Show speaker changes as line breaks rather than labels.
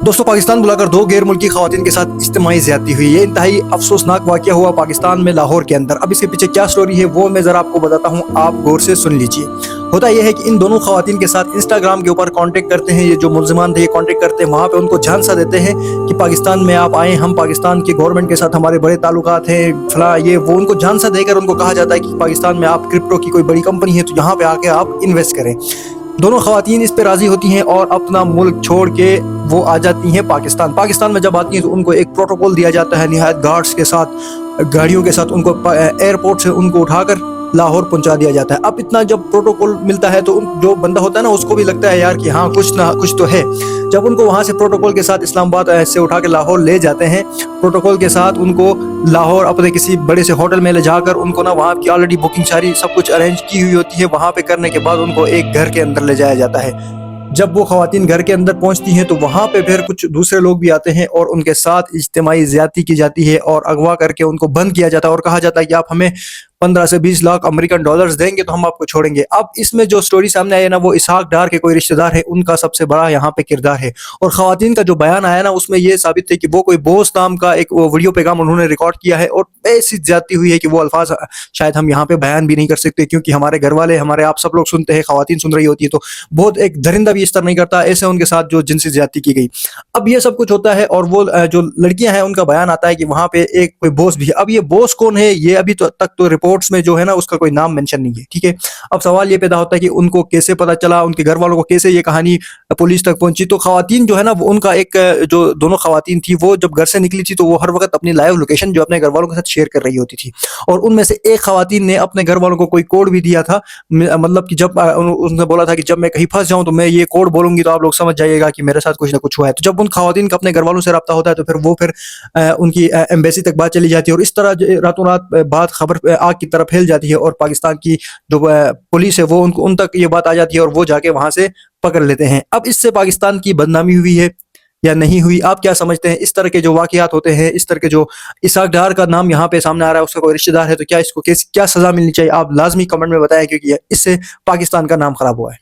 दोस्तों, पाकिस्तान बुलाकर दो गैर मुल्की खवातीन के साथ इज्तिमाई ज़्यादती हुई। ये इंतहाई अफसोसनाक वाक़या हुआ पाकिस्तान में, लाहौर के अंदर। अब इसके पीछे क्या स्टोरी है वो मैं ज़रा आपको बताता हूँ, आप गौर से सुन लीजिए। होता यह है कि इन दोनों खवातीन के साथ इंस्टाग्राम के ऊपर कांटेक्ट करते हैं, ये जो मुल्ज़िमान थे ये कांटेक्ट करते हैं, वहाँ पे उनको झांसा देते हैं कि पाकिस्तान में आप आएँ, हम पाकिस्तान की गवर्नमेंट के साथ हमारे बड़े ताल्लुकात हैं, फला ये वो। उनको झांसा देकर उनको कहा जाता है कि पाकिस्तान में आप क्रिप्टो की कोई बड़ी कंपनी है तो यहाँ पे आके आप इन्वेस्ट करें। दोनों खवातीन इस पे राजी होती हैं और अपना मुल्क छोड़ के वो आ जाती हैं पाकिस्तान में जब आती हैं तो उनको एक प्रोटोकॉल दिया जाता है, निहायत गार्ड्स के साथ, गाड़ियों के साथ उनको एयरपोर्ट से उनको उठाकर लाहौर पहुंचा दिया जाता है। अब इतना जब प्रोटोकॉल मिलता है तो जो बंदा होता है ना, उसको भी लगता है यार कि हाँ कुछ ना कुछ तो है। जब उनको वहाँ से प्रोटोकॉल के साथ इस्लामाबाद से उठा के लाहौर ले जाते हैं, प्रोटोकॉल के साथ उनको लाहौर अपने किसी बड़े से होटल में ले जाकर उनको ना वहाँ की ऑलरेडी बुकिंग सारी सब कुछ अरेंज की हुई होती है। वहाँ पे करने के बाद उनको एक घर के अंदर ले जाया जाता है। जब वो खवातीन घर के अंदर पहुंचती हैं तो वहाँ पे फिर कुछ दूसरे लोग भी आते हैं और उनके साथ इज्तिमाई ज़्यादती की जाती है और अगवा करके उनको बंद किया जाता है और कहा जाता है कि आप हमें 15 से 20 लाख अमेरिकन डॉलर्स देंगे तो हम आपको छोड़ेंगे। अब इसमें जो स्टोरी सामने आई है ना, वो इसहाक डार के कोई रिश्तेदार है, उनका सबसे बड़ा यहाँ पे किरदार है। और खवातीन का जो बयान आया ना, उसमें ये साबित है कि वो कोई बोस नाम का एक वीडियो पैगाम उन्होंने रिकॉर्ड किया है और ऐसी ज्यादती हुई है कि वो अल्फाज शायद हम यहाँ पे बयान भी नहीं कर सकते, क्योंकि हमारे घर वाले, हमारे आप सब लोग सुनते हैं, खवातीन सुन रही होती है तो बहुत एक दरिंदा भी इस तरह नहीं करता। ऐसे उनके साथ जो जिनसी ज्यादती की गई। अब ये सब कुछ होता है और वो जो लड़कियां हैं उनका बयान आता है कि वहाँ पे एक कोई बॉस भी है। अब ये बॉस कौन है ये अभी तक तो रिपोर्ट्स में जो है ना उसका कोई नाम मेंशन नहीं है, ठीक है। अब सवाल ये पैदा होता है कि उनको कैसे पता चला, उनके घर वालों को कैसे ये कहानी पुलिस तक पहुंची। तो खवातीन जो है ना, वो उनका एक जो दोनों खवातीन थी वो जब घर से निकली थी तो वो हर वक्त अपनी लाइव लोकेशन जो अपने घर वालों के साथ शेयर कर रही होती थी। और उनमें से एक खवातीन ने अपने घर वालों को कोई कोड भी दिया था, मतलब कि जब उसने बोला था कि जब मैं कहीं फंस जाऊं तो मैं ये कोड बोलूंगी तो आप लोग समझ जाइएगा कि मेरे साथ कुछ ना कुछ हुआ है। तो जब उन खवातीन का अपने घर वालों से रब्ता होता है तो फिर वो उनकी एम्बेसी तक बात चली जाती है और इस तरह रातों रात बात खबर आग की तरह फैल जाती है और पाकिस्तान की जो पुलिस है वो उन तक ये बात आ जाती है और वो जाके वहां से पकड़ लेते हैं। अब इससे पाकिस्तान की बदनामी हुई है या नहीं हुई, आप क्या समझते हैं? इस तरह के जो वाकयात होते हैं, इस तरह के जो इसहाक डार का नाम यहाँ पे सामने आ रहा है, उसका कोई रिश्तेदार है तो क्या इसको क्या सजा मिलनी चाहिए? आप लाजमी कमेंट में बताएं, क्योंकि इससे पाकिस्तान का नाम खराब हुआ है।